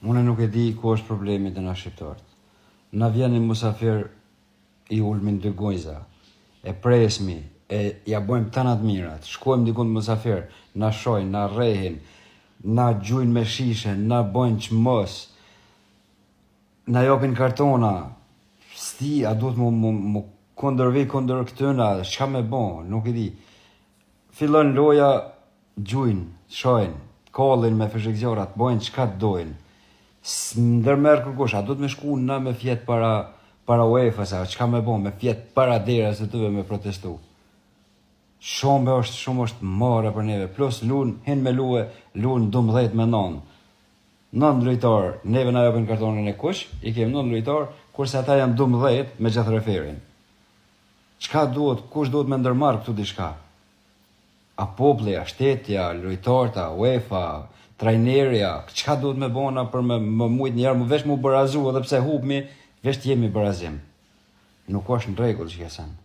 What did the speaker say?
Unë nuk e di ku është problemi të na shqiptarët. Na vjen një musafir i ulmin dy gojza, e presmi, e ja bëjmë tanat mirat, shkojmë dikun të musafir, na shojnë, na rrehin, na gjujnë me shishe, na bojnë çmos, na japin kartona, sti, a duhet mu kundërvi kundër këtyna, çka me bo, nuk e di. Fillon loja, gjujnë, shojnë, kollin me fishekziorat, bojnë çka dojnë. Ndërmerr kërkush, a duhet me shku na me fjet para UEFA-s, çka me bo, me fjet para derës së tyve me protestu. Shumë është marrë për neve, plus hin me lue, luan 12-9. 9 lojtar, neve na japin kartonin e kush, i kemi 9 lojtar, kurse ata janë 12 me gjithë referin. Çka duhet, kush duhet me ndërmarrë këtu diçka? A populli, a shtetja, lojtarta, UEFA, trajnerja, çka duhet me bona për me mujt njerë, më veç mu barazu, edhe pse hupmi, veç t'jemi barazim. Nuk është në rregull që kësan.